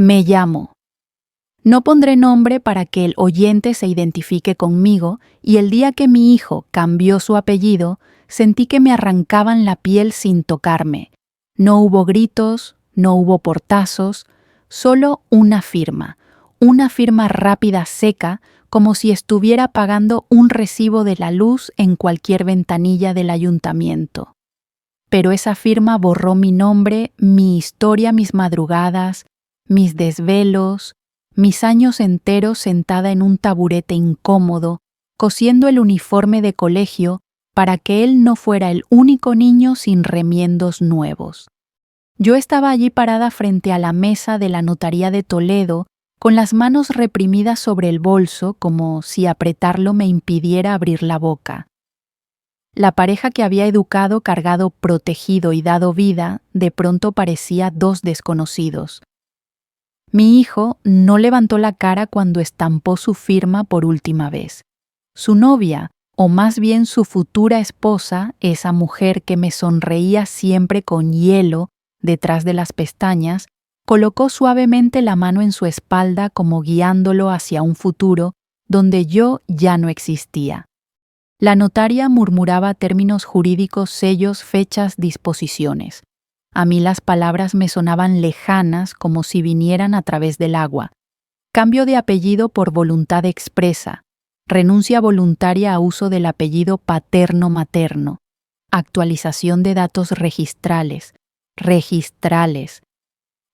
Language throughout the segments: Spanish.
Me llamo. No pondré nombre para que el oyente se identifique conmigo, y el día que mi hijo cambió su apellido, sentí que me arrancaban la piel sin tocarme. No hubo gritos, no hubo portazos, solo una firma rápida, seca, como si estuviera pagando un recibo de la luz en cualquier ventanilla del ayuntamiento. Pero esa firma borró mi nombre, mi historia, mis madrugadas, mis desvelos, mis años enteros sentada en un taburete incómodo, cosiendo el uniforme de colegio para que él no fuera el único niño sin remiendos nuevos. Yo estaba allí parada frente a la mesa de la notaría de Toledo, con las manos reprimidas sobre el bolso, como si apretarlo me impidiera abrir la boca. La pareja que había educado, cargado, protegido y dado vida, de pronto parecía dos desconocidos. Mi hijo no levantó la cara cuando estampó su firma por última vez. Su novia, o más bien su futura esposa, esa mujer que me sonreía siempre con hielo detrás de las pestañas, colocó suavemente la mano en su espalda como guiándolo hacia un futuro donde yo ya no existía. La notaria murmuraba términos jurídicos, sellos, fechas, disposiciones. A mí las palabras me sonaban lejanas como si vinieran a través del agua. Cambio de apellido por voluntad expresa. Renuncia voluntaria a uso del apellido paterno-materno. Actualización de datos registrales.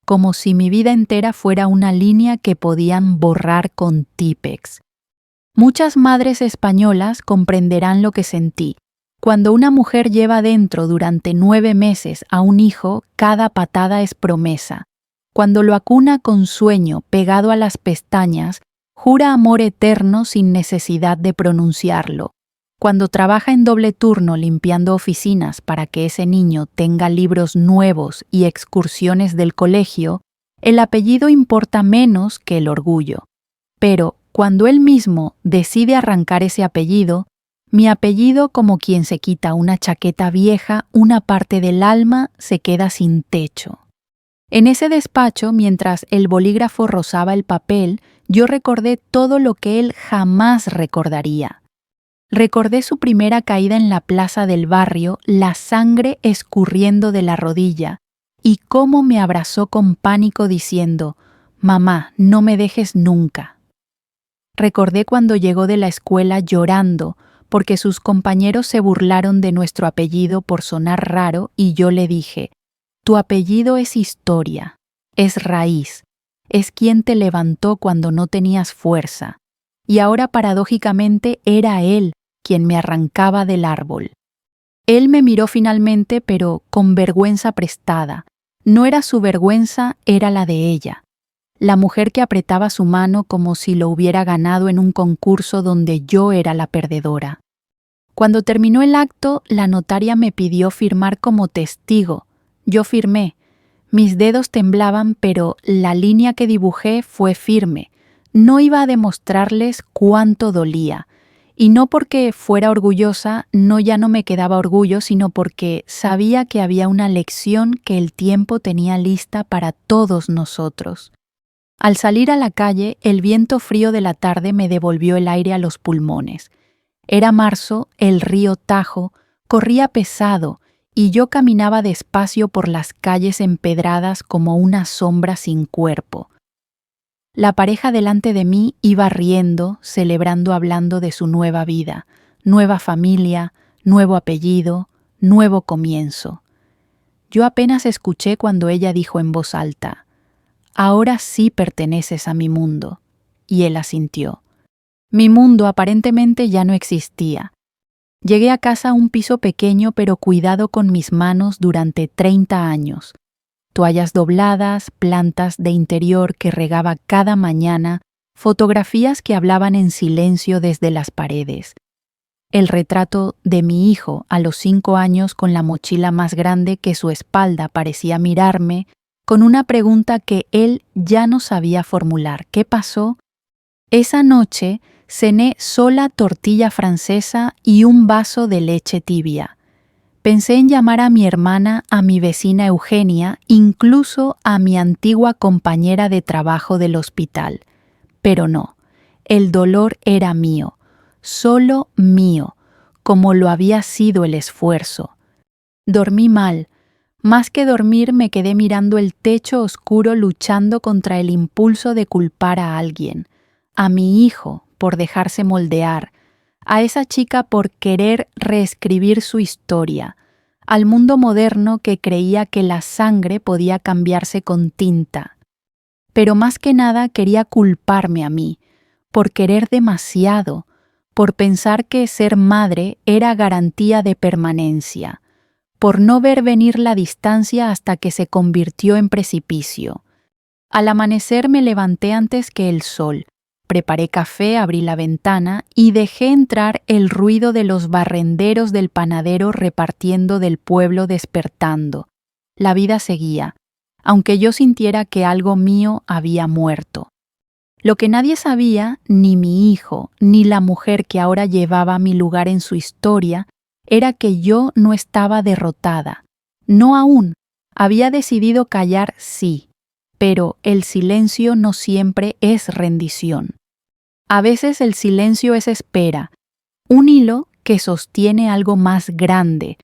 Como si mi vida entera fuera una línea que podían borrar con Tipex. Muchas madres españolas comprenderán lo que sentí. Cuando una mujer lleva dentro durante 9 meses a un hijo, cada patada es promesa. Cuando lo acuna con sueño pegado a las pestañas, jura amor eterno sin necesidad de pronunciarlo. Cuando trabaja en doble turno limpiando oficinas para que ese niño tenga libros nuevos y excursiones del colegio, el apellido importa menos que el orgullo. Pero cuando él mismo decide arrancar ese apellido, mi apellido, como quien se quita una chaqueta vieja, una parte del alma se queda sin techo. En ese despacho, mientras el bolígrafo rozaba el papel, yo recordé todo lo que él jamás recordaría. Recordé su primera caída en la plaza del barrio, la sangre escurriendo de la rodilla, y cómo me abrazó con pánico diciendo: «Mamá, no me dejes nunca». Recordé cuando llegó de la escuela llorando, porque sus compañeros se burlaron de nuestro apellido por sonar raro, y yo le dije: «Tu apellido es historia, es raíz, es quien te levantó cuando no tenías fuerza». Y ahora paradójicamente era él quien me arrancaba del árbol. Él me miró finalmente, pero con vergüenza prestada. No era su vergüenza, era la de ella. La mujer que apretaba su mano como si lo hubiera ganado en un concurso donde yo era la perdedora. Cuando terminó el acto, la notaria me pidió firmar como testigo. Yo firmé. Mis dedos temblaban, pero la línea que dibujé fue firme. No iba a demostrarles cuánto dolía. Y no porque fuera orgullosa, ya no me quedaba orgullo, sino porque sabía que había una lección que el tiempo tenía lista para todos nosotros. Al salir a la calle, el viento frío de la tarde me devolvió el aire a los pulmones. Era marzo, el río Tajo corría pesado y yo caminaba despacio por las calles empedradas como una sombra sin cuerpo. La pareja delante de mí iba riendo, celebrando, hablando de su nueva vida, nueva familia, nuevo apellido, nuevo comienzo. Yo apenas escuché cuando ella dijo en voz alta: «Ahora sí perteneces a mi mundo», y él asintió. Mi mundo aparentemente ya no existía. Llegué a casa a un piso pequeño pero cuidado con mis manos durante 30 años. Toallas dobladas, plantas de interior que regaba cada mañana, fotografías que hablaban en silencio desde las paredes. El retrato de mi hijo a los 5 años con la mochila más grande que su espalda parecía mirarme, con una pregunta que él ya no sabía formular. ¿Qué pasó? Esa noche cené sola tortilla francesa y un vaso de leche tibia. Pensé en llamar a mi hermana, a mi vecina Eugenia, incluso a mi antigua compañera de trabajo del hospital. Pero no, el dolor era mío, solo mío, como lo había sido el esfuerzo. Dormí mal. Más que dormir me quedé mirando el techo oscuro luchando contra el impulso de culpar a alguien, a mi hijo por dejarse moldear, a esa chica por querer reescribir su historia, al mundo moderno que creía que la sangre podía cambiarse con tinta. Pero más que nada quería culparme a mí, por querer demasiado, por pensar que ser madre era garantía de permanencia, por no ver venir la distancia hasta que se convirtió en precipicio. Al amanecer me levanté antes que el sol, preparé café, abrí la ventana y dejé entrar el ruido de los barrenderos del panadero repartiendo del pueblo despertando. La vida seguía, aunque yo sintiera que algo mío había muerto. Lo que nadie sabía, ni mi hijo, ni la mujer que ahora llevaba mi lugar en su historia, era que yo no estaba derrotada. No aún. Había decidido callar, sí, pero el silencio no siempre es rendición. A veces el silencio es espera, un hilo que sostiene algo más grande,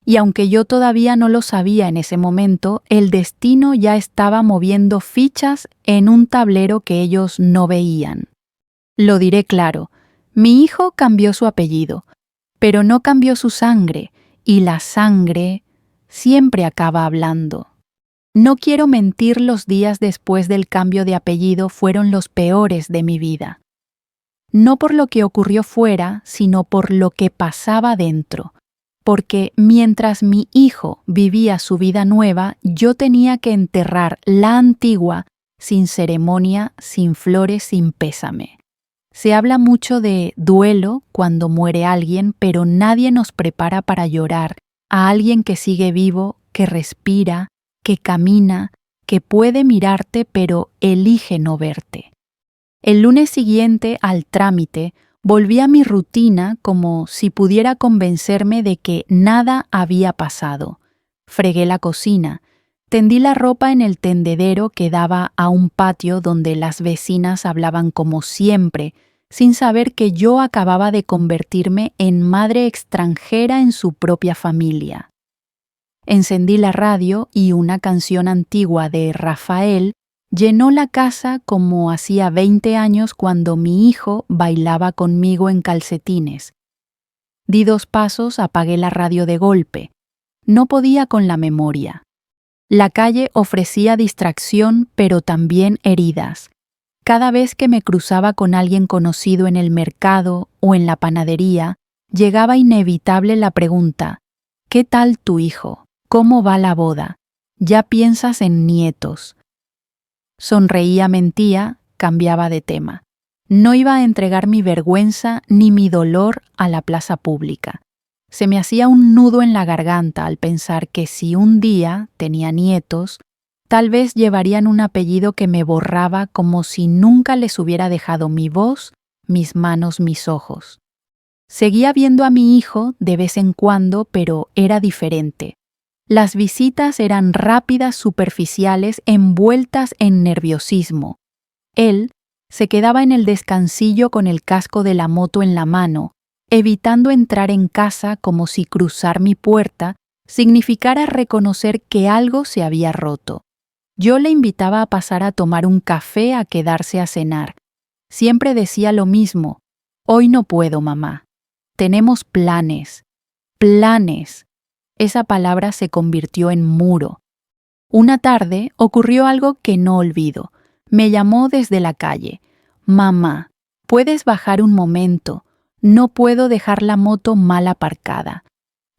y aunque yo todavía no lo sabía en ese momento, el destino ya estaba moviendo fichas en un tablero que ellos no veían. Lo diré claro, mi hijo cambió su apellido, pero no cambió su sangre, y la sangre siempre acaba hablando. No quiero mentir, los días después del cambio de apellido fueron los peores de mi vida. No por lo que ocurrió fuera, sino por lo que pasaba dentro. Porque mientras mi hijo vivía su vida nueva, yo tenía que enterrar la antigua sin ceremonia, sin flores, sin pésame. Se habla mucho de duelo cuando muere alguien, pero nadie nos prepara para llorar a alguien que sigue vivo, que respira, que camina, que puede mirarte pero elige no verte. El lunes siguiente al trámite, volví a mi rutina como si pudiera convencerme de que nada había pasado. Fregué la cocina, tendí la ropa en el tendedero que daba a un patio donde las vecinas hablaban como siempre, sin saber que yo acababa de convertirme en madre extranjera en su propia familia. Encendí la radio y una canción antigua de Rafael llenó la casa como hacía 20 años cuando mi hijo bailaba conmigo en calcetines. Di 2 pasos, apagué la radio de golpe. No podía con la memoria. La calle ofrecía distracción, pero también heridas. Cada vez que me cruzaba con alguien conocido en el mercado o en la panadería, llegaba inevitable la pregunta: ¿qué tal tu hijo? ¿Cómo va la boda? ¿Ya piensas en nietos? Sonreía, mentía, cambiaba de tema. No iba a entregar mi vergüenza ni mi dolor a la plaza pública. Se me hacía un nudo en la garganta al pensar que si un día tenía nietos, tal vez llevarían un apellido que me borraba como si nunca les hubiera dejado mi voz, mis manos, mis ojos. Seguía viendo a mi hijo de vez en cuando, pero era diferente. Las visitas eran rápidas, superficiales, envueltas en nerviosismo. Él se quedaba en el descansillo con el casco de la moto en la mano, evitando entrar en casa como si cruzar mi puerta significara reconocer que algo se había roto. Yo le invitaba a pasar a tomar un café, a quedarse a cenar. Siempre decía lo mismo: hoy no puedo, mamá. Tenemos planes. Planes. Esa palabra se convirtió en muro. Una tarde ocurrió algo que no olvido. Me llamó desde la calle: mamá, ¿puedes bajar un momento? No puedo dejar la moto mal aparcada.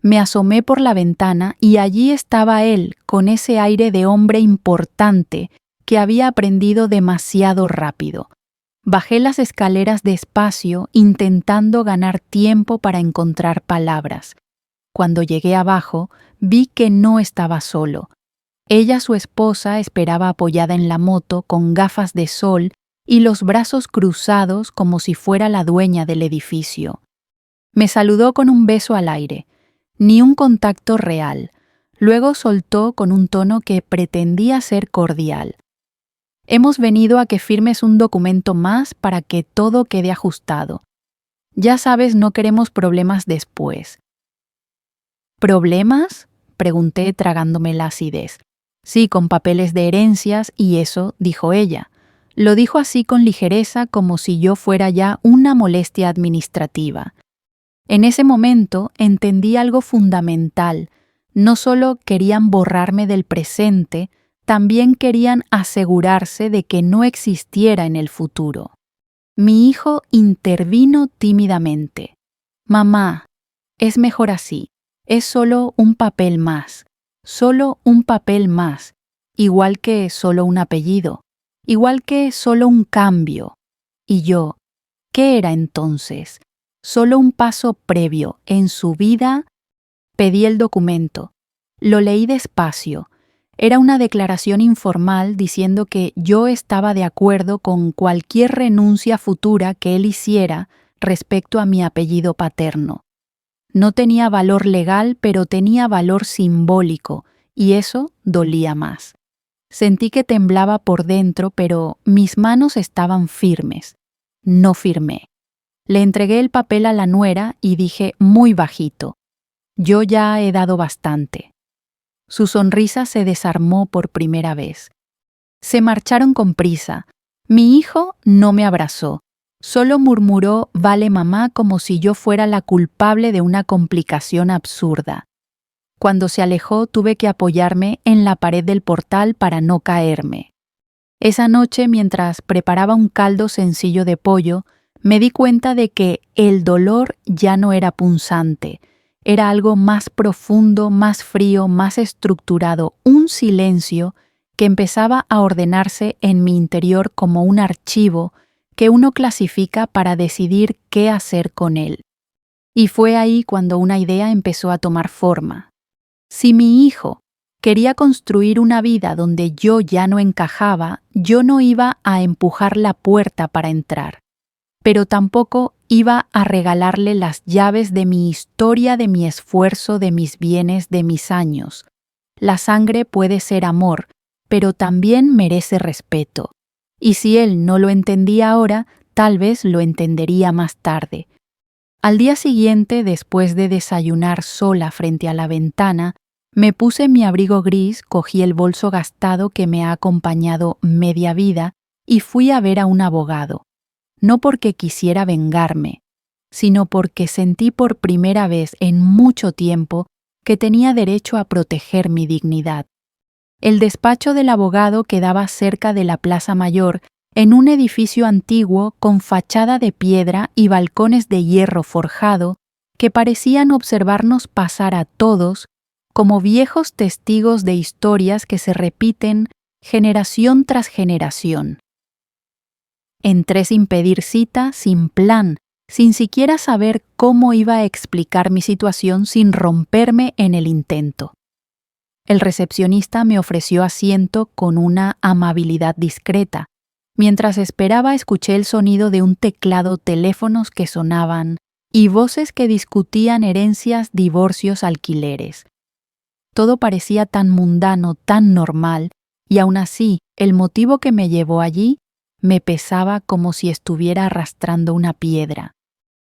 Me asomé por la ventana y allí estaba él, con ese aire de hombre importante que había aprendido demasiado rápido. Bajé las escaleras despacio, intentando ganar tiempo para encontrar palabras. Cuando llegué abajo, vi que no estaba solo. Ella, su esposa, esperaba apoyada en la moto con gafas de sol y los brazos cruzados como si fuera la dueña del edificio. Me saludó con un beso al aire. ni un contacto real. Luego soltó con un tono que pretendía ser cordial. Hemos venido a que firmes un documento más para que todo quede ajustado. Ya sabes, no queremos problemas después. ¿Problemas?, pregunté tragándome la acidez. Sí, con papeles de herencias y eso, dijo ella. Lo dijo así con ligereza, como si yo fuera ya una molestia administrativa. En ese momento entendí algo fundamental. No solo querían borrarme del presente, también querían asegurarse de que no existiera en el futuro. Mi hijo intervino tímidamente. Mamá, es mejor así. Es solo un papel más. Solo un papel más. Igual que solo un apellido. Igual que solo un cambio. Y yo, ¿qué era entonces? Solo un paso previo en su vida. Pedí el documento. Lo leí despacio. Era una declaración informal diciendo que yo estaba de acuerdo con cualquier renuncia futura que él hiciera respecto a mi apellido paterno. No tenía valor legal, pero tenía valor simbólico, y eso dolía más. Sentí que temblaba por dentro, pero mis manos estaban firmes. No firmé. Le entregué el papel a la nuera y dije muy bajito: yo ya he dado bastante. Su sonrisa se desarmó por primera vez. Se marcharon con prisa. Mi hijo no me abrazó. Solo murmuró «vale mamá» como si yo fuera la culpable de una complicación absurda. Cuando se alejó tuve que apoyarme en la pared del portal para no caerme. Esa noche, mientras preparaba un caldo sencillo de pollo, me di cuenta de que el dolor ya no era punzante. Era algo más profundo, más frío, más estructurado, un silencio que empezaba a ordenarse en mi interior como un archivo que uno clasifica para decidir qué hacer con él. Y fue ahí cuando una idea empezó a tomar forma. Si mi hijo quería construir una vida donde yo ya no encajaba, yo no iba a empujar la puerta para entrar, pero tampoco iba a regalarle las llaves de mi historia, de mi esfuerzo, de mis bienes, de mis años. La sangre puede ser amor, pero también merece respeto. Y si él no lo entendía ahora, tal vez lo entendería más tarde. Al día siguiente, después de desayunar sola frente a la ventana, me puse mi abrigo gris, cogí el bolso gastado que me ha acompañado media vida y fui a ver a un abogado. No porque quisiera vengarme, sino porque sentí por primera vez en mucho tiempo que tenía derecho a proteger mi dignidad. El despacho del abogado quedaba cerca de la Plaza Mayor, en un edificio antiguo con fachada de piedra y balcones de hierro forjado que parecían observarnos pasar a todos como viejos testigos de historias que se repiten generación tras generación. Entré sin pedir cita, sin plan, sin siquiera saber cómo iba a explicar mi situación sin romperme en el intento. El recepcionista me ofreció asiento con una amabilidad discreta. Mientras esperaba, escuché el sonido de un teclado, teléfonos que sonaban y voces que discutían herencias, divorcios, alquileres. Todo parecía tan mundano, tan normal, y aún así, el motivo que me llevó allí me pesaba como si estuviera arrastrando una piedra.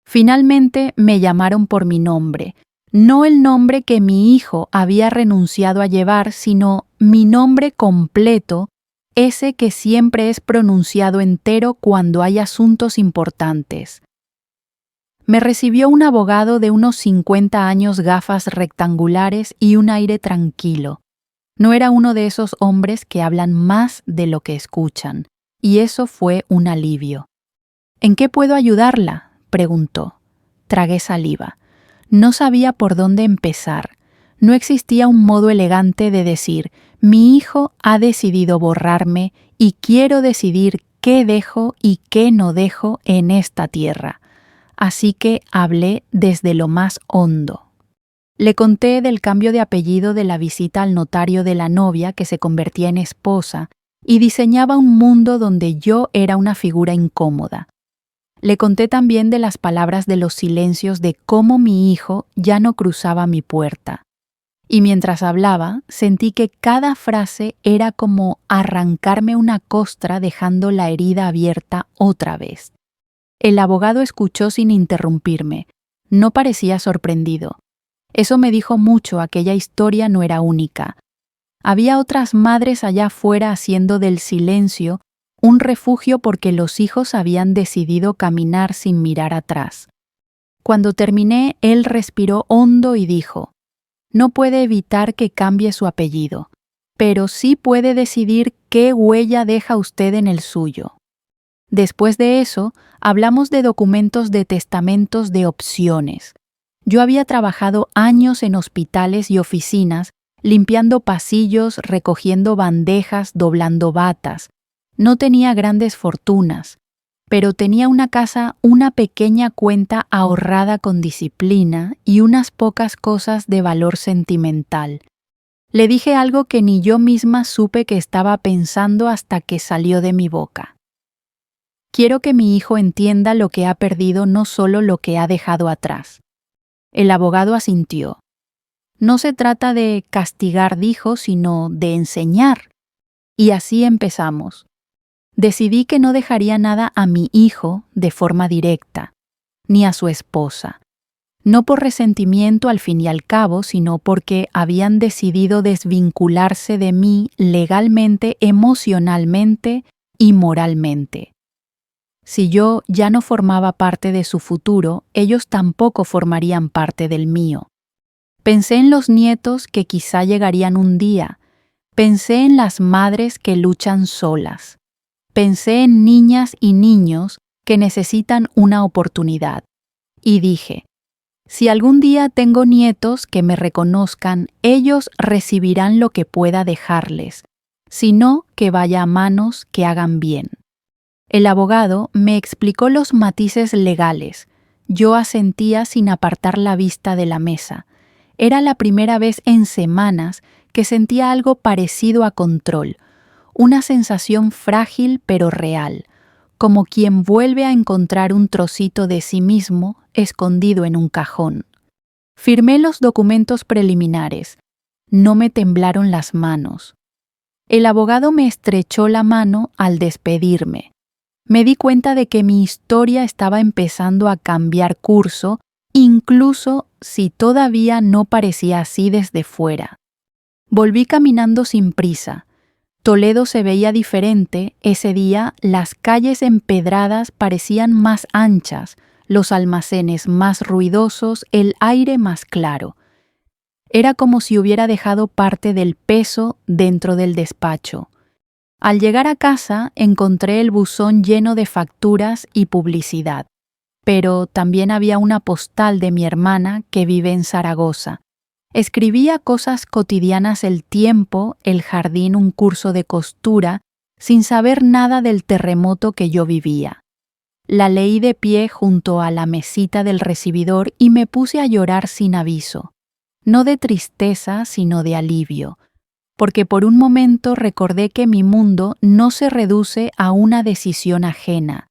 Finalmente me llamaron por mi nombre. No el nombre que mi hijo había renunciado a llevar, sino mi nombre completo, ese que siempre es pronunciado entero cuando hay asuntos importantes. Me recibió un abogado de unos 50 años, gafas rectangulares y un aire tranquilo. No era uno de esos hombres que hablan más de lo que escuchan, y eso fue un alivio. ¿En qué puedo ayudarla?, preguntó. Tragué saliva. No sabía por dónde empezar. No existía un modo elegante de decir, mi hijo ha decidido borrarme y quiero decidir qué dejo y qué no dejo en esta tierra. Así que hablé desde lo más hondo. Le conté del cambio de apellido, de la visita al notario de la novia que se convertía en esposa y diseñaba un mundo donde yo era una figura incómoda. Le conté también de las palabras de los silencios de cómo mi hijo ya no cruzaba mi puerta. Y mientras hablaba, sentí que cada frase era como arrancarme una costra dejando la herida abierta otra vez. El abogado escuchó sin interrumpirme. No parecía sorprendido. Eso me dijo mucho, aquella historia no era única. Había otras madres allá afuera haciendo del silencio un refugio porque los hijos habían decidido caminar sin mirar atrás. Cuando terminé, él respiró hondo y dijo: no puede evitar que cambie su apellido, pero sí puede decidir qué huella deja usted en el suyo. Después de eso, hablamos de documentos de testamentos de opciones. Yo había trabajado años en hospitales y oficinas, limpiando pasillos, recogiendo bandejas, doblando batas. No tenía grandes fortunas, pero tenía una casa, una pequeña cuenta ahorrada con disciplina y unas pocas cosas de valor sentimental. Le dije algo que ni yo misma supe que estaba pensando hasta que salió de mi boca. Quiero que mi hijo entienda lo que ha perdido, no solo lo que ha dejado atrás. El abogado asintió. No se trata de castigar, dijo, sino de enseñar. Y así empezamos. Decidí que no dejaría nada a mi hijo de forma directa, ni a su esposa. No por resentimiento al fin y al cabo, sino porque habían decidido desvincularse de mí legalmente, emocionalmente y moralmente. Si yo ya no formaba parte de su futuro, ellos tampoco formarían parte del mío. Pensé en los nietos que quizá llegarían un día. Pensé en las madres que luchan solas. Pensé en niñas y niños que necesitan una oportunidad. Y dije, si algún día tengo nietos que me reconozcan, ellos recibirán lo que pueda dejarles, si no, que vaya a manos que hagan bien. El abogado me explicó los matices legales. Yo asentía sin apartar la vista de la mesa. Era la primera vez en semanas que sentía algo parecido a control, una sensación frágil pero real, como quien vuelve a encontrar un trocito de sí mismo escondido en un cajón. Firmé los documentos preliminares. No me temblaron las manos. El abogado me estrechó la mano al despedirme. Me di cuenta de que mi historia estaba empezando a cambiar curso, incluso si todavía no parecía así desde fuera. Volví caminando sin prisa. Toledo se veía diferente. Ese día las calles empedradas parecían más anchas, los almacenes más ruidosos, el aire más claro. Era como si hubiera dejado parte del peso dentro del despacho. Al llegar a casa encontré el buzón lleno de facturas y publicidad, pero también había una postal de mi hermana que vive en Zaragoza. Escribía cosas cotidianas: el tiempo, el jardín, un curso de costura, sin saber nada del terremoto que yo vivía. La leí de pie junto a la mesita del recibidor y me puse a llorar sin aviso. No de tristeza, sino de alivio, porque por un momento recordé que mi mundo no se reduce a una decisión ajena.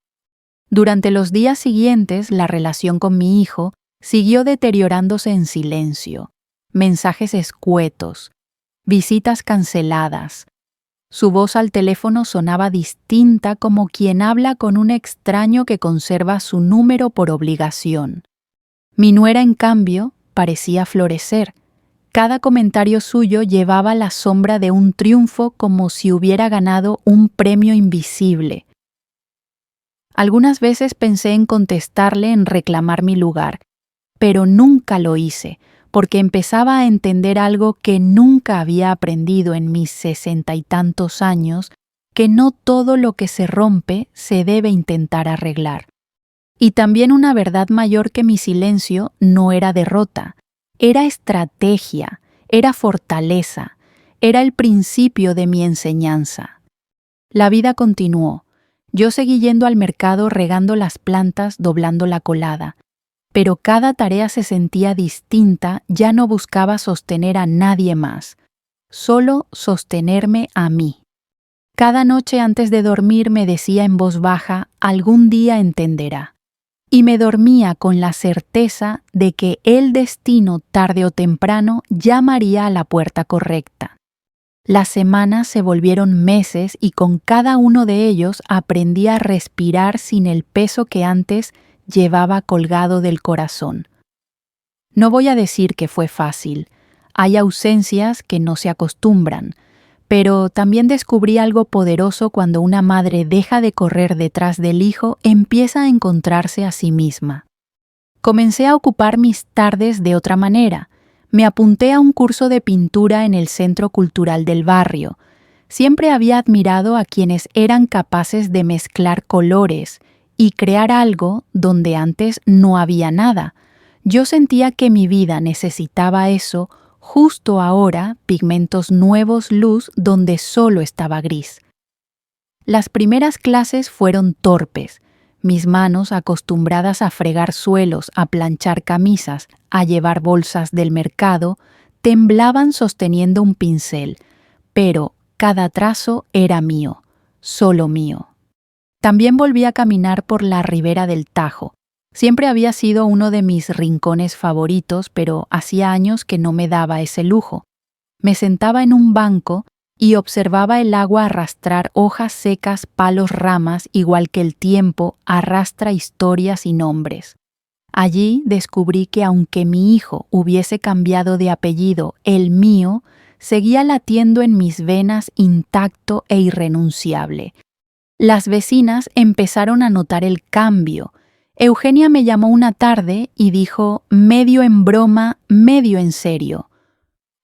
Durante los días siguientes, la relación con mi hijo siguió deteriorándose en silencio. Mensajes escuetos, visitas canceladas. Su voz al teléfono sonaba distinta, como quien habla con un extraño que conserva su número por obligación. Mi nuera, en cambio, parecía florecer. Cada comentario suyo llevaba la sombra de un triunfo, como si hubiera ganado un premio invisible. Algunas veces pensé en contestarle, en reclamar mi lugar, pero nunca lo hice, porque empezaba a entender algo que nunca había aprendido en mis 60 y tantos años, que no todo lo que se rompe se debe intentar arreglar. Y también una verdad mayor: que mi silencio no era derrota, era estrategia, era fortaleza, era el principio de mi enseñanza. La vida continuó. Yo seguí yendo al mercado, regando las plantas, doblando la colada. Pero cada tarea se sentía distinta, ya no buscaba sostener a nadie más, solo sostenerme a mí. Cada noche antes de dormir me decía en voz baja: algún día entenderá. y me dormía con la certeza de que el destino tarde o temprano llamaría a la puerta correcta. Las semanas se volvieron meses y con cada uno de ellos aprendí a respirar sin el peso que antes llevaba colgado del corazón. No voy a decir que fue fácil. Hay ausencias que no se acostumbran, pero también descubrí algo poderoso cuando una madre deja de correr detrás del hijo, empieza a encontrarse a sí misma. Comencé a ocupar mis tardes de otra manera. Me apunté a un curso de pintura en el Centro Cultural del barrio. Siempre había admirado a quienes eran capaces de mezclar colores y crear algo donde antes no había nada. Yo sentía que mi vida necesitaba eso, justo ahora, pigmentos nuevos, luz donde solo estaba gris. Las primeras clases fueron torpes. Mis manos, acostumbradas a fregar suelos, a planchar camisas, a llevar bolsas del mercado, temblaban sosteniendo un pincel, pero cada trazo era mío, solo mío. También volví a caminar por la ribera del Tajo. Siempre había sido uno de mis rincones favoritos, pero hacía años que no me daba ese lujo. Me sentaba en un banco y observaba el agua arrastrar hojas secas, palos, ramas, igual que el tiempo arrastra historias y nombres. Allí descubrí que aunque mi hijo hubiese cambiado de apellido, el mío seguía latiendo en mis venas intacto e irrenunciable. Las vecinas empezaron a notar el cambio. Eugenia me llamó una tarde y dijo, medio en broma, medio en serio: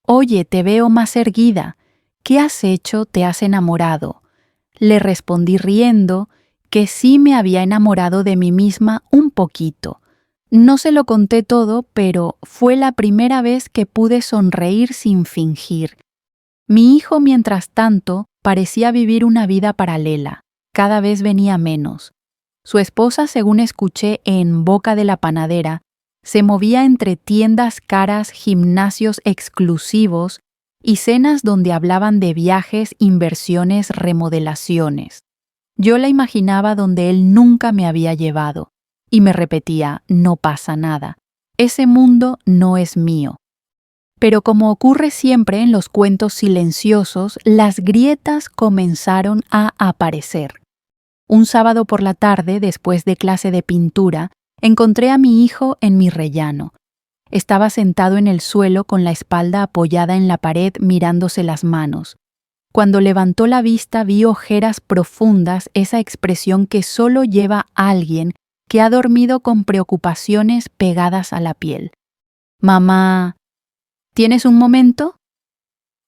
«Oye, te veo más erguida. ¿Qué has hecho? ¿Te has enamorado?» Le respondí riendo que sí me había enamorado de mí misma un poquito. No se lo conté todo, pero fue la primera vez que pude sonreír sin fingir. Mi hijo, mientras tanto, parecía vivir una vida paralela. Cada vez venía menos. Su esposa, según escuché en boca de la panadera, se movía entre tiendas caras, gimnasios exclusivos y cenas donde hablaban de viajes, inversiones, remodelaciones. Yo la imaginaba donde él nunca me había llevado, y me repetía, no pasa nada, ese mundo no es mío. Pero como ocurre siempre en los cuentos silenciosos, las grietas comenzaron a aparecer. Un sábado por la tarde, después de clase de pintura, encontré a mi hijo en mi rellano. Estaba sentado en el suelo con la espalda apoyada en la pared mirándose las manos. Cuando levantó la vista vi ojeras profundas, esa expresión que solo lleva alguien que ha dormido con preocupaciones pegadas a la piel. «Mamá, ¿tienes un momento?»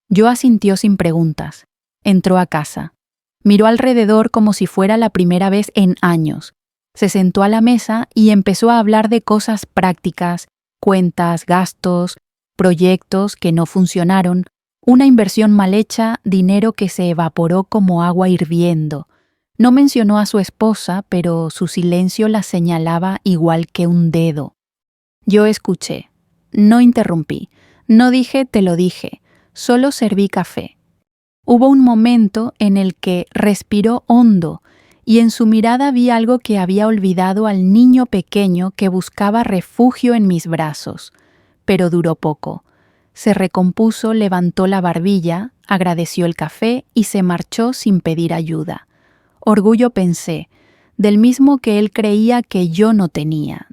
Yo asintió sin preguntas. Entró a casa. Miró alrededor como si fuera la primera vez en años. Se sentó a la mesa y empezó a hablar de cosas prácticas, cuentas, gastos, proyectos que no funcionaron, una inversión mal hecha, dinero que se evaporó como agua hirviendo. No mencionó a su esposa, pero su silencio la señalaba igual que un dedo. Yo escuché. No interrumpí. No dije te lo dije. Solo serví café. Hubo un momento en el que respiró hondo y en su mirada vi algo que había olvidado al niño pequeño que buscaba refugio en mis brazos. Pero duró poco. Se recompuso, levantó la barbilla, agradeció el café y se marchó sin pedir ayuda. Orgullo, pensé, del mismo que él creía que yo no tenía.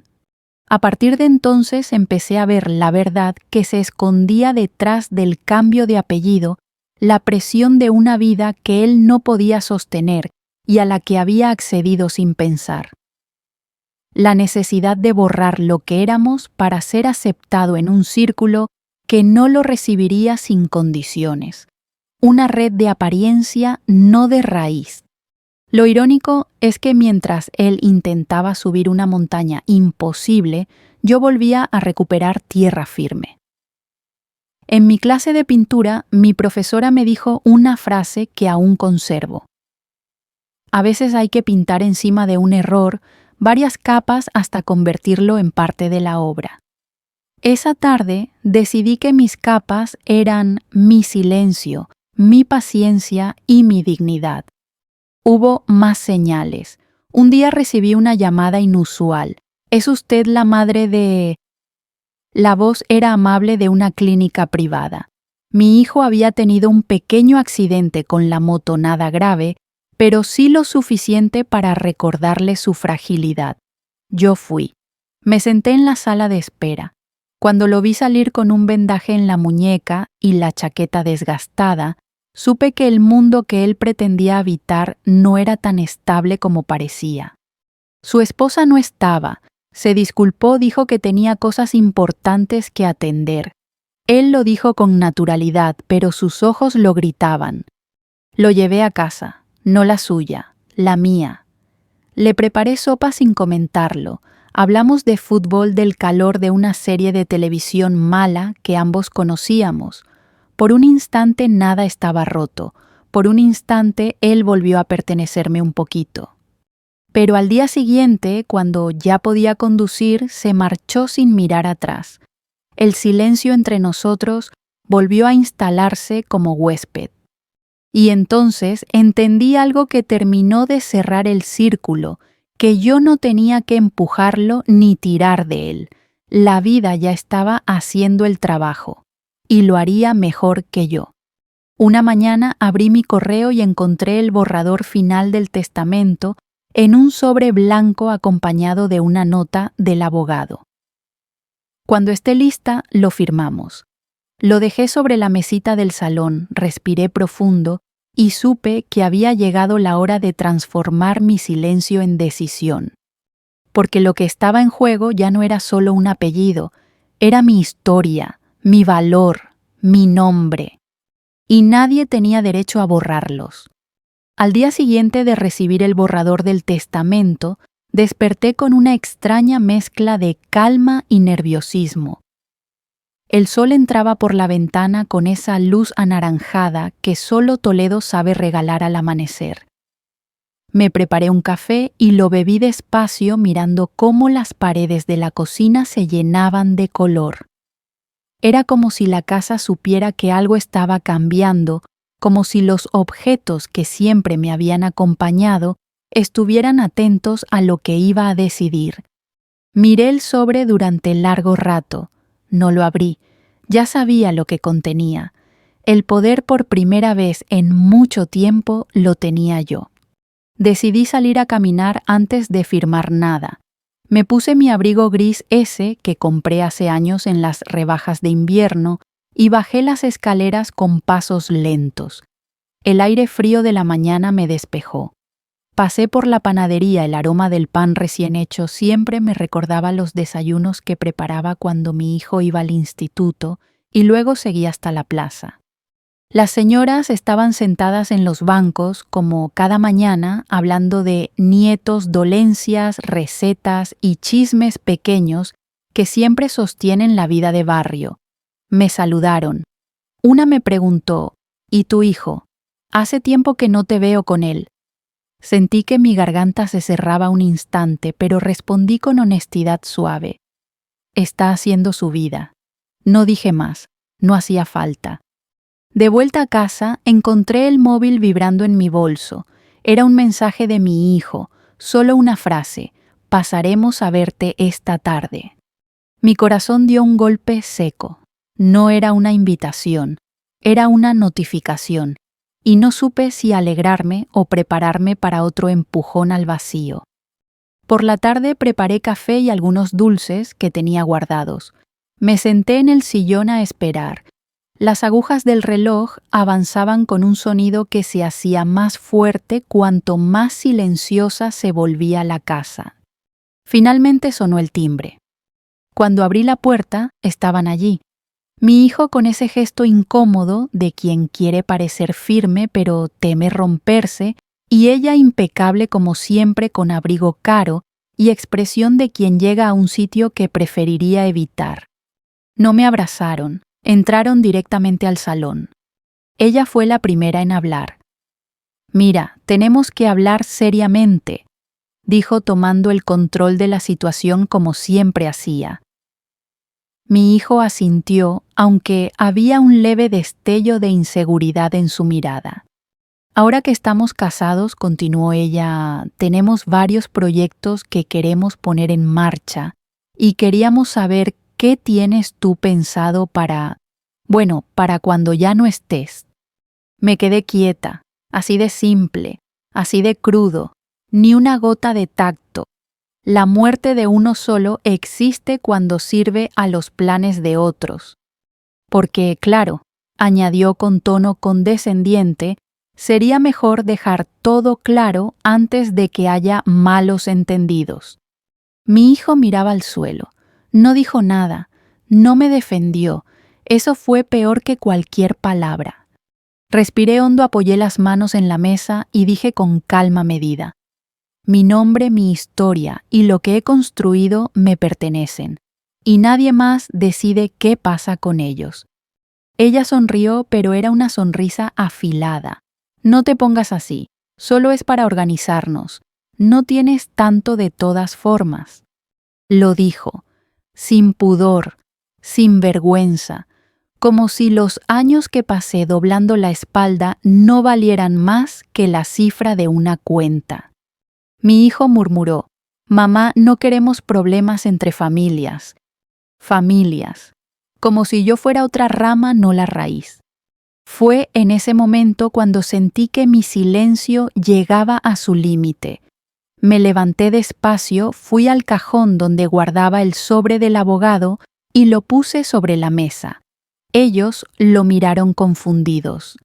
A partir de entonces empecé a ver la verdad que se escondía detrás del cambio de apellido, la presión de una vida que él no podía sostener y a la que había accedido sin pensar. La necesidad de borrar lo que éramos para ser aceptado en un círculo que no lo recibiría sin condiciones. Una red de apariencia, no de raíz. Lo irónico es que mientras él intentaba subir una montaña imposible, yo volvía a recuperar tierra firme. En mi clase de pintura, mi profesora me dijo una frase que aún conservo. A veces hay que pintar encima de un error varias capas hasta convertirlo en parte de la obra. Esa tarde decidí que mis capas eran mi silencio, mi paciencia y mi dignidad. Hubo más señales. Un día recibí una llamada inusual. ¿Es usted la madre de...? La voz era amable de una clínica privada. Mi hijo había tenido un pequeño accidente con la moto, nada grave, pero sí lo suficiente para recordarle su fragilidad. Yo fui. Me senté en la sala de espera. Cuando lo vi salir con un vendaje en la muñeca y la chaqueta desgastada, supe que el mundo que él pretendía habitar no era tan estable como parecía. Su esposa no estaba. Se disculpó, dijo que tenía cosas importantes que atender. Él lo dijo con naturalidad, pero sus ojos lo gritaban. Lo llevé a casa, no la suya, la mía. Le preparé sopa sin comentarlo. Hablamos de fútbol, del calor de una serie de televisión mala que ambos conocíamos. Por un instante nada estaba roto. Por un instante él volvió a pertenecerme un poquito. Pero al día siguiente, cuando ya podía conducir, se marchó sin mirar atrás. El silencio entre nosotros volvió a instalarse como huésped. Y entonces entendí algo que terminó de cerrar el círculo, que yo no tenía que empujarlo ni tirar de él. La vida ya estaba haciendo el trabajo, y lo haría mejor que yo. Una mañana abrí mi correo y encontré el borrador final del testamento en un sobre blanco acompañado de una nota del abogado. Cuando esté lista, lo firmamos. Lo dejé sobre la mesita del salón, respiré profundo y supe que había llegado la hora de transformar mi silencio en decisión. Porque lo que estaba en juego ya no era solo un apellido, era mi historia, mi valor, mi nombre. Y nadie tenía derecho a borrarlos. Al día siguiente de recibir el borrador del testamento, desperté con una extraña mezcla de calma y nerviosismo. El sol entraba por la ventana con esa luz anaranjada que solo Toledo sabe regalar al amanecer. Me preparé un café y lo bebí despacio mirando cómo las paredes de la cocina se llenaban de color. Era como si la casa supiera que algo estaba cambiando, como si los objetos que siempre me habían acompañado estuvieran atentos a lo que iba a decidir. Miré el sobre durante largo rato. No lo abrí. Ya sabía lo que contenía. El poder por primera vez en mucho tiempo lo tenía yo. Decidí salir a caminar antes de firmar nada. Me puse mi abrigo gris ese que compré hace años en las rebajas de invierno y bajé las escaleras con pasos lentos. El aire frío de la mañana me despejó. Pasé por la panadería, el aroma del pan recién hecho siempre me recordaba los desayunos que preparaba cuando mi hijo iba al instituto y luego seguí hasta la plaza. Las señoras estaban sentadas en los bancos, como cada mañana, hablando de nietos, dolencias, recetas y chismes pequeños que siempre sostienen la vida de barrio. Me saludaron. Una me preguntó, ¿y tu hijo? Hace tiempo que no te veo con él. Sentí que mi garganta se cerraba un instante, pero respondí con honestidad suave. Está haciendo su vida. No dije más, no hacía falta. De vuelta a casa, encontré el móvil vibrando en mi bolso. Era un mensaje de mi hijo, solo una frase: pasaremos a verte esta tarde. Mi corazón dio un golpe seco. No era una invitación, era una notificación. Y no supe si alegrarme o prepararme para otro empujón al vacío. Por la tarde preparé café y algunos dulces que tenía guardados. Me senté en el sillón a esperar. Las agujas del reloj avanzaban con un sonido que se hacía más fuerte cuanto más silenciosa se volvía la casa. Finalmente sonó el timbre. Cuando abrí la puerta, estaban allí. Mi hijo con ese gesto incómodo de quien quiere parecer firme pero teme romperse, y ella impecable como siempre con abrigo caro y expresión de quien llega a un sitio que preferiría evitar. No me abrazaron, entraron directamente al salón. Ella fue la primera en hablar. «Mira, tenemos que hablar seriamente», dijo tomando el control de la situación como siempre hacía. Mi hijo asintió, aunque había un leve destello de inseguridad en su mirada. Ahora que estamos casados, continuó ella, tenemos varios proyectos que queremos poner en marcha y queríamos saber qué tienes tú pensado para cuando ya no estés. Me quedé quieta, así de simple, así de crudo, ni una gota de tacto. La muerte de uno solo existe cuando sirve a los planes de otros. Porque, claro, añadió con tono condescendiente, sería mejor dejar todo claro antes de que haya malos entendidos. Mi hijo miraba al suelo. No dijo nada, no me defendió. Eso fue peor que cualquier palabra. Respiré hondo, apoyé las manos en la mesa y dije con calma medida: mi nombre, mi historia y lo que he construido me pertenecen, y nadie más decide qué pasa con ellos. Ella sonrió, pero era una sonrisa afilada. No te pongas así, solo es para organizarnos. No tienes tanto de todas formas. Lo dijo, sin pudor, sin vergüenza, como si los años que pasé doblando la espalda no valieran más que la cifra de una cuenta. Mi hijo murmuró: mamá, no queremos problemas entre familias. Familias, como si yo fuera otra rama, no la raíz. Fue en ese momento cuando sentí que mi silencio llegaba a su límite. Me levanté despacio, fui al cajón donde guardaba el sobre del abogado y lo puse sobre la mesa. Ellos lo miraron confundidos.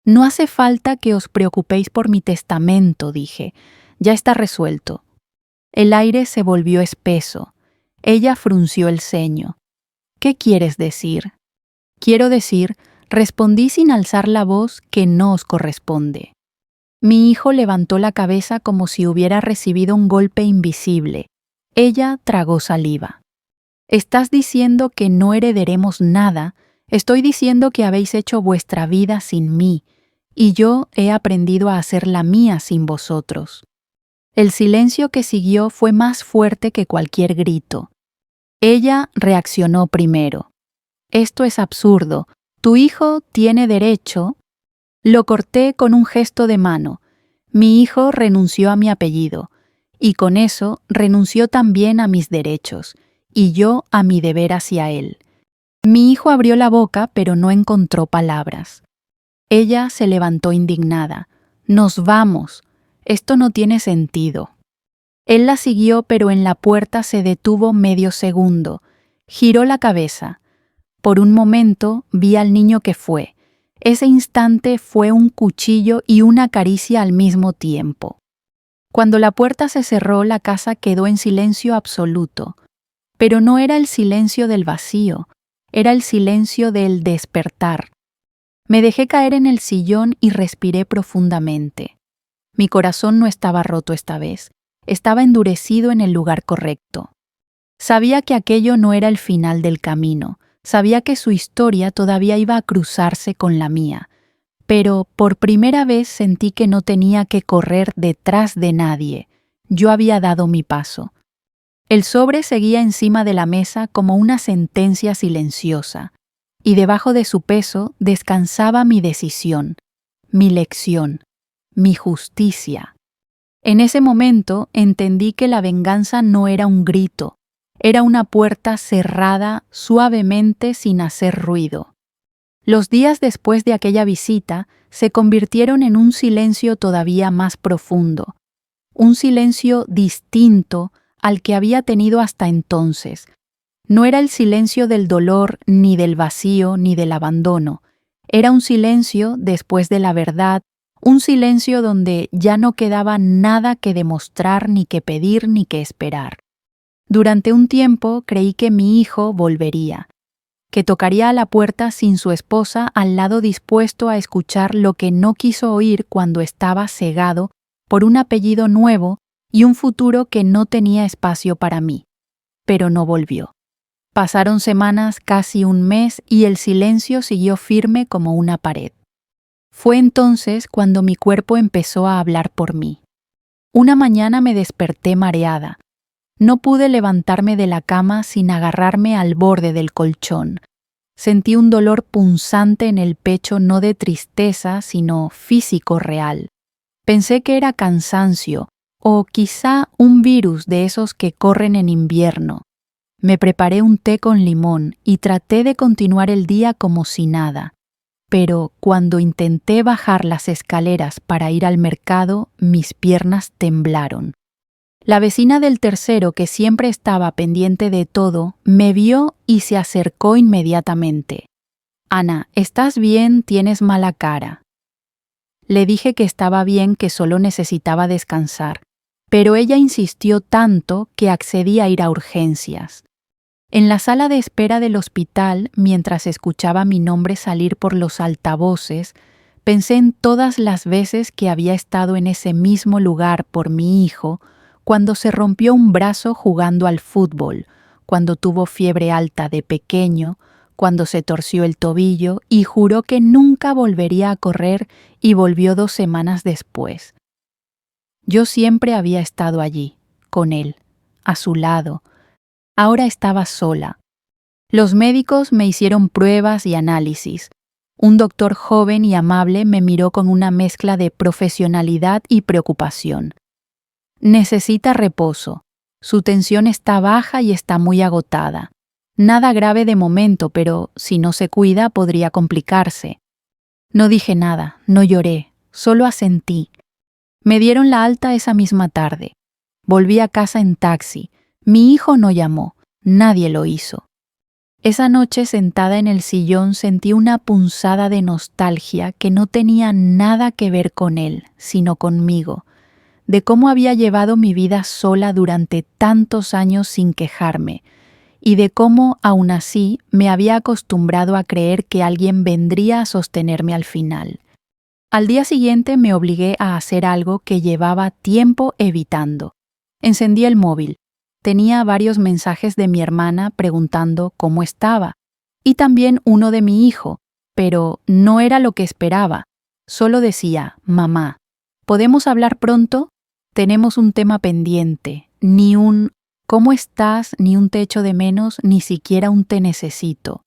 No hace falta que os preocupéis por mi testamento, dije. Ya está resuelto. El aire se volvió espeso. Ella frunció el ceño. ¿Qué quieres decir? Quiero decir, respondí sin alzar la voz, que no os corresponde. Mi hijo levantó la cabeza como si hubiera recibido un golpe invisible. Ella tragó saliva. ¿Estás diciendo que no heredaremos nada? Estoy diciendo que habéis hecho vuestra vida sin mí, y yo he aprendido a hacer la mía sin vosotros. El silencio que siguió fue más fuerte que cualquier grito. Ella reaccionó primero. Esto es absurdo. Tu hijo tiene derecho. Lo corté con un gesto de mano. Mi hijo renunció a mi apellido, y con eso renunció también a mis derechos, y yo a mi deber hacia él. Mi hijo abrió la boca, pero no encontró palabras. Ella se levantó indignada. Nos vamos. Esto no tiene sentido. Él la siguió, pero en la puerta se detuvo medio segundo. Giró la cabeza. Por un momento vi al niño que fue. Ese instante fue un cuchillo y una caricia al mismo tiempo. Cuando la puerta se cerró, la casa quedó en silencio absoluto. Pero no era el silencio del vacío, era el silencio del despertar. Me dejé caer en el sillón y respiré profundamente. Mi corazón no estaba roto esta vez. Estaba endurecido en el lugar correcto. Sabía que aquello no era el final del camino, sabía que su historia todavía iba a cruzarse con la mía, pero por primera vez sentí que no tenía que correr detrás de nadie. Yo había dado mi paso. El sobre seguía encima de la mesa como una sentencia silenciosa, y debajo de su peso descansaba mi decisión, mi lección, mi justicia. En ese momento entendí que la venganza no era un grito, era una puerta cerrada suavemente sin hacer ruido. Los días después de aquella visita se convirtieron en un silencio todavía más profundo, un silencio distinto al que había tenido hasta entonces. No era el silencio del dolor, ni del vacío, ni del abandono. Era un silencio después de la verdad, un silencio donde ya no quedaba nada que demostrar, ni que pedir, ni que esperar. Durante un tiempo creí que mi hijo volvería, que tocaría a la puerta sin su esposa al lado dispuesto a escuchar lo que no quiso oír cuando estaba cegado por un apellido nuevo y un futuro que no tenía espacio para mí. Pero no volvió. Pasaron semanas, casi un mes, y el silencio siguió firme como una pared. Fue entonces cuando mi cuerpo empezó a hablar por mí. Una mañana me desperté mareada. No pude levantarme de la cama sin agarrarme al borde del colchón. Sentí un dolor punzante en el pecho, no de tristeza, sino físico real. Pensé que era cansancio o quizá un virus de esos que corren en invierno. Me preparé un té con limón y traté de continuar el día como si nada. Pero cuando intenté bajar las escaleras para ir al mercado, mis piernas temblaron. La vecina del tercero, que siempre estaba pendiente de todo, me vio y se acercó inmediatamente. «Ana, ¿estás bien? Tienes mala cara». Le dije que estaba bien, que solo necesitaba descansar, pero ella insistió tanto que accedí a ir a urgencias. En la sala de espera del hospital, mientras escuchaba mi nombre salir por los altavoces, pensé en todas las veces que había estado en ese mismo lugar por mi hijo, cuando se rompió un brazo jugando al fútbol, cuando tuvo fiebre alta de pequeño, cuando se torció el tobillo y juró que nunca volvería a correr y volvió 2 semanas después. Yo siempre había estado allí, con él, a su lado. Ahora estaba sola. Los médicos me hicieron pruebas y análisis. Un doctor joven y amable me miró con una mezcla de profesionalidad y preocupación. Necesita reposo. Su tensión está baja y está muy agotada. Nada grave de momento, pero si no se cuida podría complicarse. No dije nada, no lloré, solo asentí. Me dieron la alta esa misma tarde. Volví a casa en taxi. Mi hijo no llamó, nadie lo hizo. Esa noche, sentada en el sillón, sentí una punzada de nostalgia que no tenía nada que ver con él, sino conmigo, de cómo había llevado mi vida sola durante tantos años sin quejarme, y de cómo, aún así, me había acostumbrado a creer que alguien vendría a sostenerme al final. Al día siguiente me obligué a hacer algo que llevaba tiempo evitando. Encendí el móvil. Tenía varios mensajes de mi hermana preguntando cómo estaba, y también uno de mi hijo, pero no era lo que esperaba. Solo decía, «Mamá, ¿podemos hablar pronto? Tenemos un tema pendiente, ni un ¿cómo estás?, ni un te echo de menos, ni siquiera un te necesito.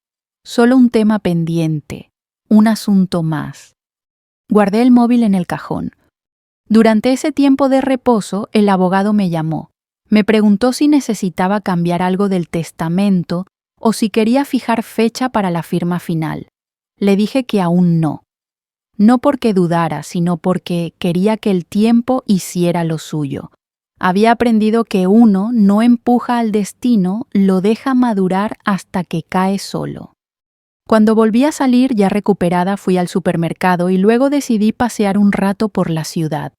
Solo un tema pendiente, un asunto más». Guardé el móvil en el cajón. Durante ese tiempo de reposo, el abogado me llamó. Me preguntó si necesitaba cambiar algo del testamento o si quería fijar fecha para la firma final. Le dije que aún no. No porque dudara, sino porque quería que el tiempo hiciera lo suyo. Había aprendido que uno no empuja al destino, lo deja madurar hasta que cae solo. Cuando volví a salir, ya recuperada, fui al supermercado y luego decidí pasear un rato por la ciudad.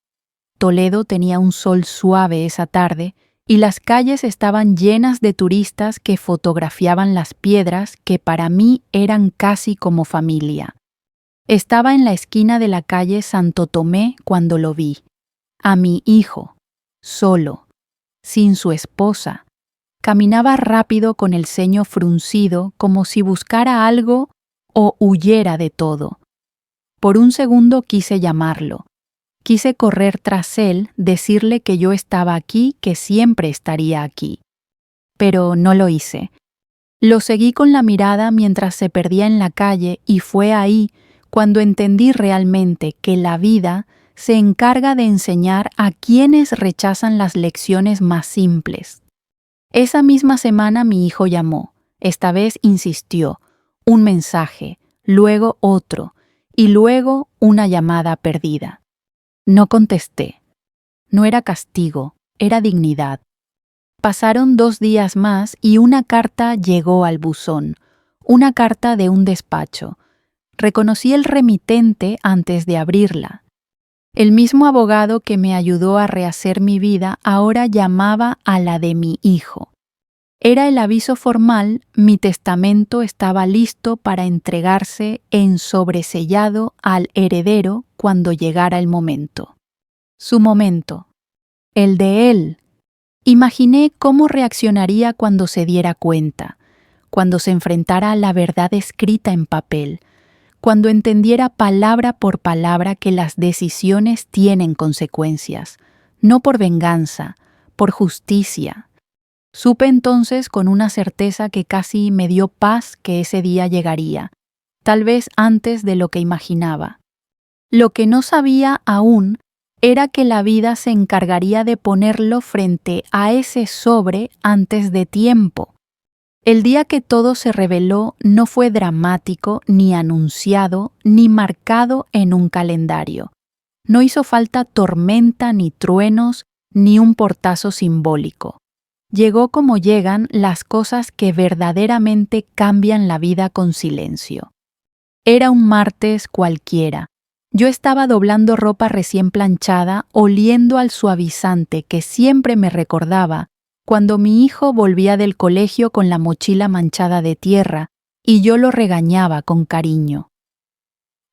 Toledo tenía un sol suave esa tarde y las calles estaban llenas de turistas que fotografiaban las piedras que para mí eran casi como familia. Estaba en la esquina de la calle Santo Tomé cuando lo vi. A mi hijo, solo, sin su esposa. Caminaba rápido con el ceño fruncido como si buscara algo o huyera de todo. Por un segundo quise llamarlo. Quise correr tras él, decirle que yo estaba aquí, que siempre estaría aquí. Pero no lo hice. Lo seguí con la mirada mientras se perdía en la calle y fue ahí cuando entendí realmente que la vida se encarga de enseñar a quienes rechazan las lecciones más simples. Esa misma semana mi hijo llamó. Esta vez insistió. Un mensaje, luego otro, y luego una llamada perdida. No contesté. No era castigo, era dignidad. Pasaron 2 días más y una carta llegó al buzón. Una carta de un despacho. Reconocí el remitente antes de abrirla. El mismo abogado que me ayudó a rehacer mi vida ahora llamaba a la de mi hijo. Era el aviso formal, mi testamento estaba listo para entregarse en sobresellado al heredero cuando llegara el momento. Su momento. El de él. Imaginé cómo reaccionaría cuando se diera cuenta, cuando se enfrentara a la verdad escrita en papel, cuando entendiera palabra por palabra que las decisiones tienen consecuencias, no por venganza, por justicia. Supe entonces con una certeza que casi me dio paz que ese día llegaría, tal vez antes de lo que imaginaba. Lo que no sabía aún era que la vida se encargaría de ponerlo frente a ese sobre antes de tiempo. El día que todo se reveló no fue dramático, ni anunciado, ni marcado en un calendario. No hizo falta tormenta, ni truenos, ni un portazo simbólico. Llegó como llegan las cosas que verdaderamente cambian la vida con silencio. Era un martes cualquiera. Yo estaba doblando ropa recién planchada, oliendo al suavizante que siempre me recordaba cuando mi hijo volvía del colegio con la mochila manchada de tierra y yo lo regañaba con cariño.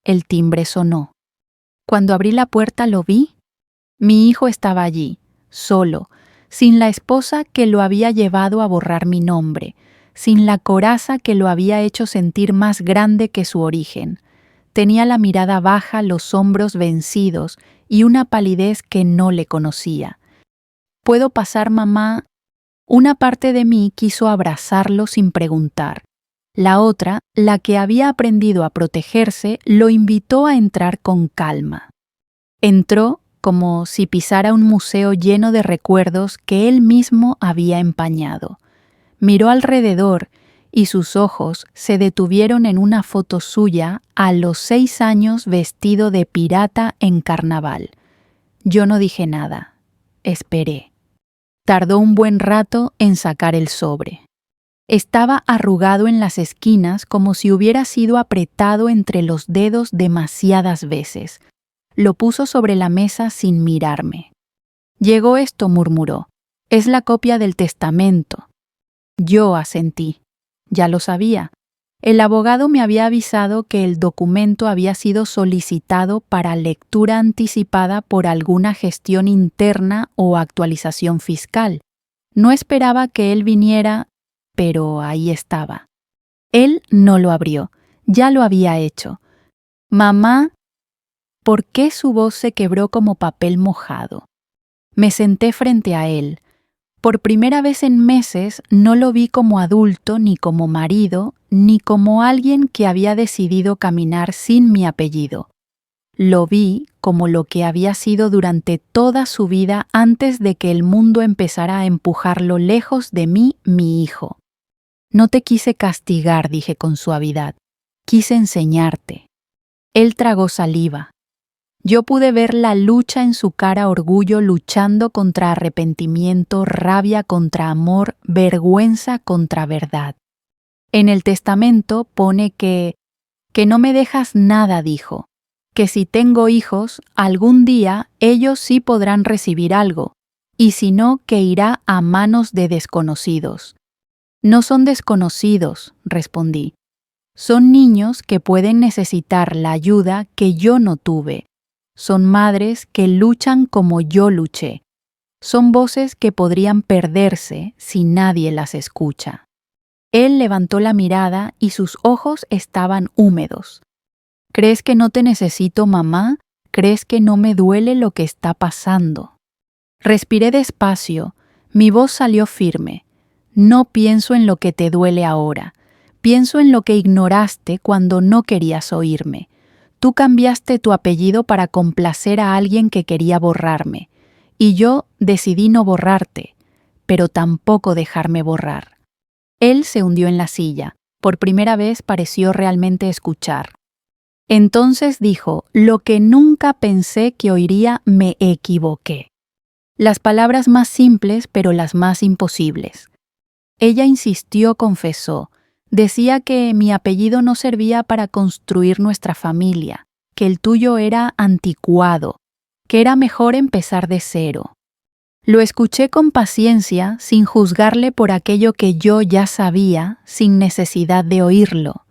El timbre sonó. Cuando abrí la puerta lo vi. Mi hijo estaba allí, solo, sin la esposa que lo había llevado a borrar mi nombre, sin la coraza que lo había hecho sentir más grande que su origen. Tenía la mirada baja, los hombros vencidos y una palidez que no le conocía. ¿Puedo pasar, mamá? Una parte de mí quiso abrazarlo sin preguntar. La otra, la que había aprendido a protegerse, lo invitó a entrar con calma. Entró como si pisara un museo lleno de recuerdos que él mismo había empañado. Miró alrededor y sus ojos se detuvieron en una foto suya a los 6 años vestido de pirata en carnaval. Yo no dije nada. Esperé. Tardó un buen rato en sacar el sobre. Estaba arrugado en las esquinas como si hubiera sido apretado entre los dedos demasiadas veces. Lo puso sobre la mesa sin mirarme. Llegó esto, murmuró. Es la copia del testamento. Yo asentí. Ya lo sabía. El abogado me había avisado que el documento había sido solicitado para lectura anticipada por alguna gestión interna o actualización fiscal. No esperaba que él viniera, pero ahí estaba. Él no lo abrió. Ya lo había hecho. Mamá, ¿por qué su voz se quebró como papel mojado? Me senté frente a él. Por primera vez en meses no lo vi como adulto, ni como marido, ni como alguien que había decidido caminar sin mi apellido. Lo vi como lo que había sido durante toda su vida antes de que el mundo empezara a empujarlo lejos de mí, mi hijo. No te quise castigar, dije con suavidad. Quise enseñarte. Él tragó saliva. Yo pude ver la lucha en su cara, orgullo luchando contra arrepentimiento, rabia contra amor, vergüenza contra verdad. En el testamento pone que no me dejas nada, dijo, que si tengo hijos, algún día ellos sí podrán recibir algo, y si no, que irá a manos de desconocidos. No son desconocidos, respondí. Son niños que pueden necesitar la ayuda que yo no tuve. Son madres que luchan como yo luché. Son voces que podrían perderse si nadie las escucha. Él levantó la mirada y sus ojos estaban húmedos. ¿Crees que no te necesito, mamá? ¿Crees que no me duele lo que está pasando? Respiré despacio. Mi voz salió firme. No pienso en lo que te duele ahora. Pienso en lo que ignoraste cuando no querías oírme. Tú cambiaste tu apellido para complacer a alguien que quería borrarme, y yo decidí no borrarte, pero tampoco dejarme borrar. Él se hundió en la silla. Por primera vez pareció realmente escuchar. Entonces dijo, lo que nunca pensé que oiría, me equivoqué. Las palabras más simples, pero las más imposibles. Ella insistió, confesó. Decía que mi apellido no servía para construir nuestra familia, que el tuyo era anticuado, que era mejor empezar de cero. Lo escuché con paciencia, sin juzgarle por aquello que yo ya sabía, sin necesidad de oírlo.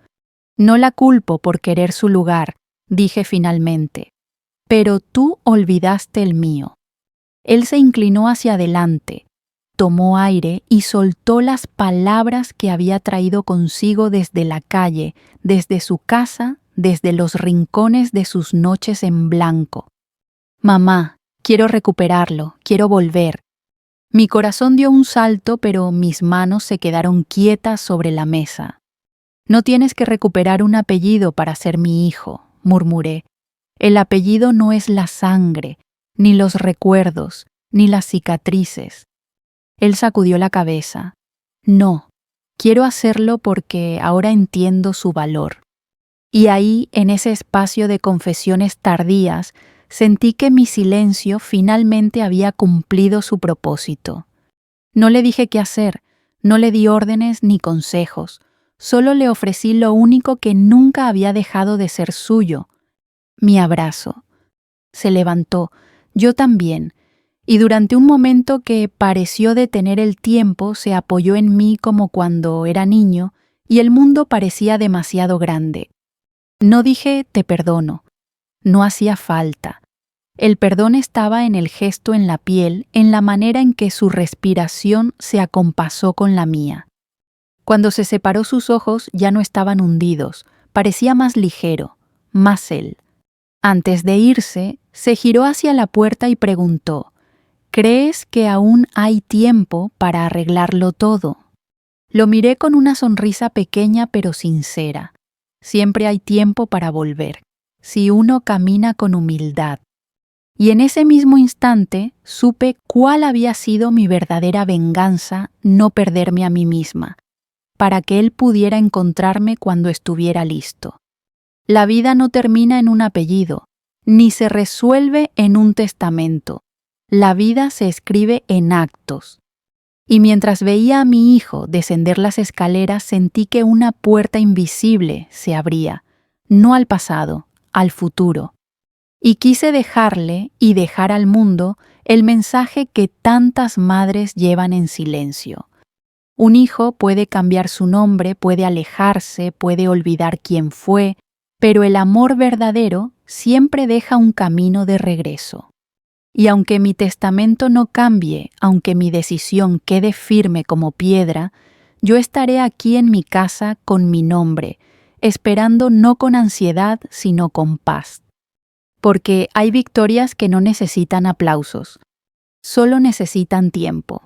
No la culpo por querer su lugar, dije finalmente, pero tú olvidaste el mío. Él se inclinó hacia adelante. Tomó aire y soltó las palabras que había traído consigo desde la calle, desde su casa, desde los rincones de sus noches en blanco. Mamá, quiero recuperarlo, quiero volver. Mi corazón dio un salto, pero mis manos se quedaron quietas sobre la mesa. No tienes que recuperar un apellido para ser mi hijo, murmuré. El apellido no es la sangre, ni los recuerdos, ni las cicatrices. Él sacudió la cabeza. No, quiero hacerlo porque ahora entiendo su valor. Y ahí, en ese espacio de confesiones tardías, sentí que mi silencio finalmente había cumplido su propósito. No le dije qué hacer, no le di órdenes ni consejos, solo le ofrecí lo único que nunca había dejado de ser suyo, mi abrazo. Se levantó, yo también, y durante un momento que pareció detener el tiempo, se apoyó en mí como cuando era niño, y el mundo parecía demasiado grande. No dije te perdono, no hacía falta. El perdón estaba en el gesto en la piel, en la manera en que su respiración se acompasó con la mía. Cuando se separó sus ojos ya no estaban hundidos, parecía más ligero, más él. Antes de irse, se giró hacia la puerta y preguntó, ¿crees que aún hay tiempo para arreglarlo todo? Lo miré con una sonrisa pequeña pero sincera. Siempre hay tiempo para volver, si uno camina con humildad. Y en ese mismo instante supe cuál había sido mi verdadera venganza, no perderme a mí misma, para que él pudiera encontrarme cuando estuviera listo. La vida no termina en un apellido, ni se resuelve en un testamento. La vida se escribe en actos. Y mientras veía a mi hijo descender las escaleras, sentí que una puerta invisible se abría, no al pasado, al futuro. Y quise dejarle y dejar al mundo el mensaje que tantas madres llevan en silencio. Un hijo puede cambiar su nombre, puede alejarse, puede olvidar quién fue, pero el amor verdadero siempre deja un camino de regreso. Y aunque mi testamento no cambie, aunque mi decisión quede firme como piedra, yo estaré aquí en mi casa con mi nombre, esperando no con ansiedad, sino con paz. Porque hay victorias que no necesitan aplausos, solo necesitan tiempo.